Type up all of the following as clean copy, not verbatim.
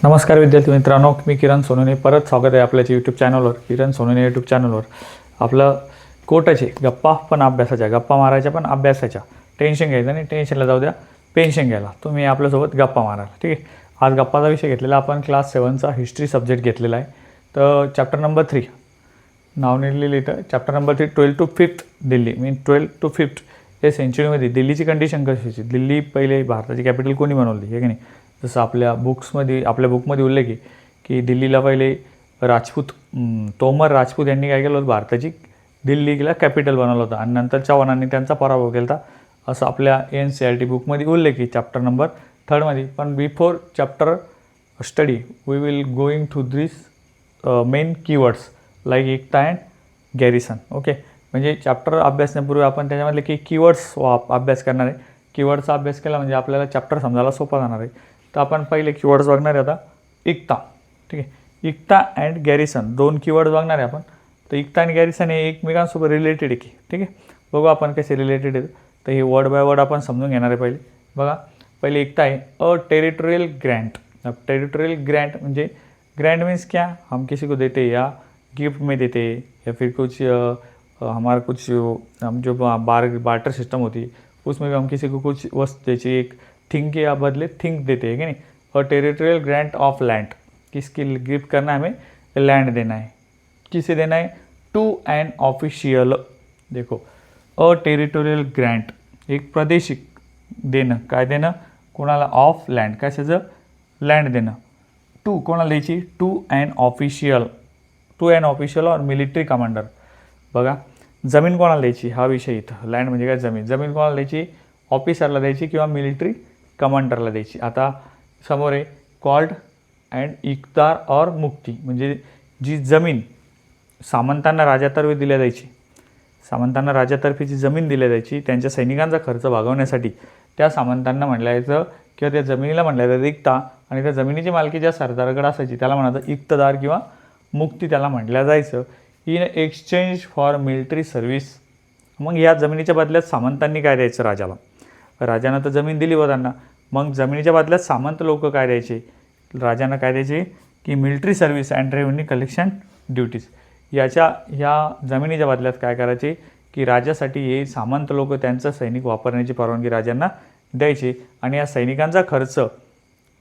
नमस्कार विद्यार्थी मित्रांनो, मी किरण सोनवणे परत स्वागत आहे आपल्या यूट्यूब चॅनलवर. किरण सोनवणे यूट्यूब चॅनलवर आपलं कोटाचे गप्पा पण अभ्यासाच्या, गप्पा मारायच्या पण अभ्यासाच्या. टेन्शन घ्यायचं नाही, टेन्शनला जाऊ द्या, पेन्शन घ्यायला तुम्ही आपल्यासोबत गप्पा माराल. ठीक आहे. आज गप्पाचा विषय घेतलेला आपण क्लास 7चा हिस्ट्री सब्जेक्ट घेतलेला आहे. तर चॅप्टर नंबर 3 नाव लिहिलेलं इथं. Chapter number 3 12 to 5 Delhi. 12 to 5 या सेंचुरीमध्ये दिल्लीची कंडिशन कशी होती. दिल्ली पहिले भारताची कॅपिटल कोणी बनवली हे की नाही. जसं आपल्या बुकमध्ये उल्लेख आहे की दिल्लीला पहिले तोमर राजपूत यांनी काय केलं होतं, भारताची दिल्लीला कॅपिटल बनवलं होतं आणि नंतर चव्हाणांनी त्यांचा पराभव केला होता, असं आपल्या NCERT बुकमध्ये उल्लेख आहे चॅप्टर नंबर 3मध्ये. पण before chapter study we will going to this main keywords like एकता अँड गॅरिसन. ओके, म्हणजे चॅप्टर अभ्यासण्यापूर्वी आपण त्याच्यामधले काही कीवर्ड्स अभ्यास करणार आहे. कीवर्डचा अभ्यास केला म्हणजे आपल्याला चॅप्टर समजायला सोपा जाणार आहे. तर आपण पहिले कीवर्ड्स बघणार आहे आता. एकता. ठीक आहे. एकता अँड गॅरिसन 2 कीवर्ड्स बघणार आहे आपण. तर एकता आणि गॅरिसन हे एकमेकांसोबत रिलेटेड आहे की. ठीक आहे, बघू आपण कसे रिलेटेड आहेत. तर हे वर्ड बाय वर्ड आपण समजून घेणार आहे. पहिले बघा, पहिले एकता आहे a territorial Grant. Territorial Grant म्हणजे ग्रैंड मीन्स क्या, हम किसी को देते या गिफ्ट में देते या फिर कुछ हमारा कुछ हम जो बार्टर सिस्टम होती है उसमें भी हम किसी को कुछ वस्तु देती, एक थिंग के बदले थिंक देते हैं कि नहीं. और टेरिटोरियल ग्रांट ऑफ लैंड, किसकी गिफ्ट करना है, हमें लैंड देना है. किसे देना है, टू एन ऑफिशियल. देखो, अ टेरिटोरियल ग्रँट एक प्रादेशिक देणं. काय देणं, कोणाला, ऑफ लँड, कशाचं, लँड देणं. टू कोणाला द्यायची, टू एन ऑफिशियल और मिलिटरी कमांडर. बघा, जमीन कोणाला द्यायची हा विषय इथं. लँड म्हणजे काय, जमीन. जमीन कोणाला द्यायची, ऑफिसरला द्यायची किंवा मिलिटरी कमांडरला द्यायची. आता समोर आहे कॉल्ड अँड इकतार और मुक्ती, म्हणजे जी जमीन सामंतांना राजातर्फे दिल्या जायची, सामंतांना राजातर्फे जी जमीन दिल्या जायची त्यांच्या सैनिकांचा खर्च भागवण्यासाठी, त्या सामंतांना म्हटलं जायचं किंवा त्या जमिनीला म्हटलं जायचं इकता. आणि त्या जमिनीची मालकी ज्या सरदाराकडे असायची त्याला म्हणायचं इक्तदार किंवा मुक्ती त्याला म्हटलं जायचं. In exchange for military service. मग या जमिनीच्या बदल्यात सामंतांनी काय द्यायचं राजाला. राजानं तर जमीन दिली हो त्यांना, मग जमिनीच्या बदल्यात सामंत लोक काय द्यायचे, राजांना काय द्यायचे की military service and revenue collection duties. ह्या जमिनीच्या बदल्यात काय करायचे की राजासाठी हे सामंत लोक त्यांचं सैनिक वापरण्याची परवानगी राजांना द्यायचे. आणि या सैनिकांचा खर्च,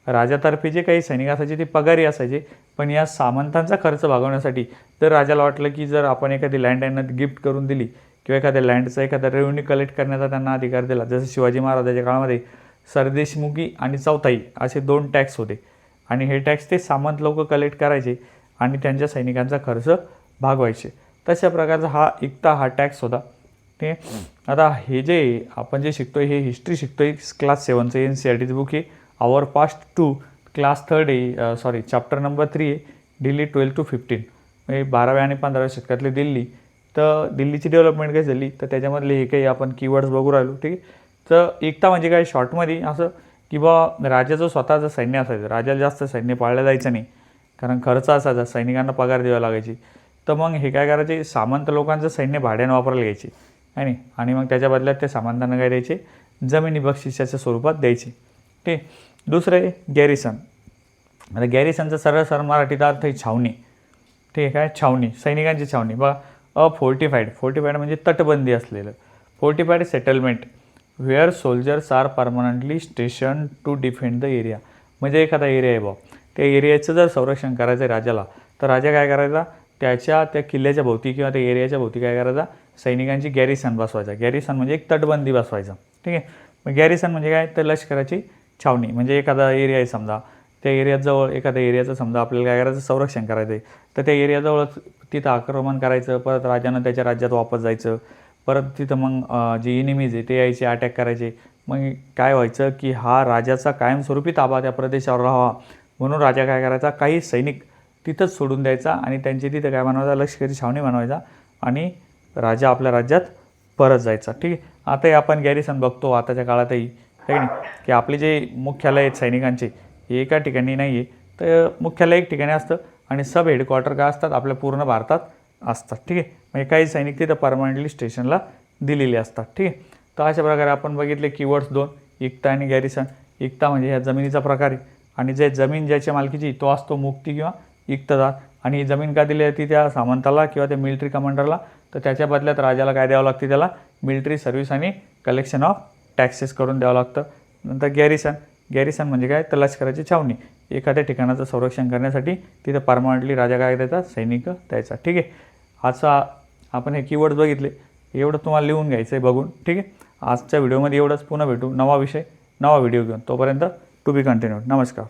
राजातर्फे जे काही सैनिक असायचे ते पगारी असायचे, पण या सामंतांचा खर्च भागवण्यासाठी जर राजाला वाटलं की जर आपण एखादी लँड यांना गिफ्ट करून दिली किंवा एखाद्या लँडचा एखादा रेव्हेन्यू कलेक्ट करण्याचा त्यांना अधिकार दिला, जसं शिवाजी महाराजांच्या काळामध्ये सरदेशमुखी आणि चौथाई असे 2 टॅक्स होते आणि हे टॅक्स ते सामंत लोक कलेक्ट करायचे आणि त्यांच्या सैनिकांचा खर्च भागवायचे. तशा प्रकारचा हा एकता हा टॅक्स होता. ते आता हे जे आपण जे शिकतोय हे हिस्ट्री शिकतोय क्लास 7चं NCERTचं बुक आहे. आवर पास्ट टू क्लास 3 आहे, चॅप्टर नंबर 3 आहे दिल्ली 12 to 15. म्हणजे 12व्या आणि 15व्या शतकातली दिल्ली. तर दिल्लीची डेव्हलपमेंट कशी झाली तर त्याच्यामधले हे काही आपण कीवर्ड्स बघू राहिलो. ठीक आहे. तर एकता म्हणजे काय, शॉर्टमध्ये असं की बा राजाचं स्वतःचं सैन्य असायचं, राजाला जास्त सैन्य पाळलं जायचं नाही कारण खर्च असायचा, सैनिकांना पगार द्यावा लागायची. तर मग हे काय करायचे, सामंत लोकांचं सैन्य भाड्यानं वापरायला घ्यायचे आहे आणि मग त्याच्या बदल्यात ते सामंतांना काय द्यायचे, जमिनी बक्षिसाच्या स्वरूपात द्यायचे. ठीक आहे. दुसरं आहे गॅरिसन. आता गॅरिसनचा सरळ मराठीत अर्थ आहे छावणी. ठीक आहे, काय छावणी, सैनिकांची छावणी. बघा, अ फोर्टिफाईड म्हणजे तटबंदी असलेलं. Fortified settlement where soldiers are permanently station to defend the area. म्हणजे एखादा एरिया आहे बा, त्या एरियाचं जर संरक्षण करायचं आहे राजाला, तर राजा काय करायचा, त्या किल्ल्याच्या भोवती किंवा त्या एरियाच्या भोवती काय करायचा, सैनिकांची गॅरिसन बसवायचा. गॅरिसन म्हणजे एक तटबंदी बसवायचा. ठीक आहे. मग गॅरिसन म्हणजे काय, तर लष्कराची छावणी. म्हणजे एखादा एरिया आहे समजा, त्या एरियाजवळ एखाद्या एरियाचं समजा आपल्याला काय करायचं, संरक्षण करायचं आहे, तर त्या एरियाजवळ तिथं आक्रमण करायचं, परत राजानं त्याच्या राज्यात वापस जायचं, परत तिथं मग जे एनिमीज आहे ते यायचे, अटॅक करायचे. मग काय व्हायचं की हा राजाचा कायमस्वरूपी ताबा त्या प्रदेशावर राहावा म्हणून राजा काय करायचा, काही सैनिक तिथंच सोडून द्यायचा आणि त्यांची तिथं काय बनवायचा, लष्करी छावणी बनवायचा आणि राजा आपल्या राज्यात परत जायचा. ठीक आहे. आताही आपण गॅरिसन बघतो आताच्या काळातही, आहे नाही, की आपले जे मुख्यालय आहेत सैनिकांचे हे एका ठिकाणी नाही आहे, तर मुख्यालय एक ठिकाणी असतं आणि सब हेडक्वार्टर काय असतात, आपल्या पूर्ण भारतात असतात. ठीक आहे. म्हणजे काही सैनिक तिथं परमनंटली स्टेशनला दिलेले असतात. ठीक आहे. तर अशा प्रकारे आपण बघितले कीवर्ड्स 2, एकता आणि गॅरिसन. एकता म्हणजे ह्या जमिनीचा प्रकार आहे, आणि जे जमीन ज्याच्या मालकीची तो असतो मुक्ती किंवा इक्तदार. आणि ही जमीन का दिली जाते त्या सामंताला किंवा त्या मिलिटरी कमांडरला, तर त्याच्या बदल्यात राजाला काय द्यावं लागते, त्याला मिलिटरी सर्व्हिस आणि कलेक्शन ऑफ टॅक्सेस करून द्यावं लागतं. नंतर गॅरिसन म्हणजे काय, तर लष्कराची छावणी. एखाद्या ठिकाणाचं संरक्षण करण्यासाठी तिथं परमनंटली राजा काय देतात, सैनिक द्यायचा. ठीक आहे, आजचा आपण हे कीवर्ड्स बघितले, एवढं तुम्हाला लिहून घ्यायचं आहे बघून. ठीक आहे, आजच्या व्हिडिओमध्ये एवढंच. पुन्हा भेटू नवा विषय नवा व्हिडिओ घेऊन. तोपर्यंत टू बी कंटिन्यूड. नमस्कार.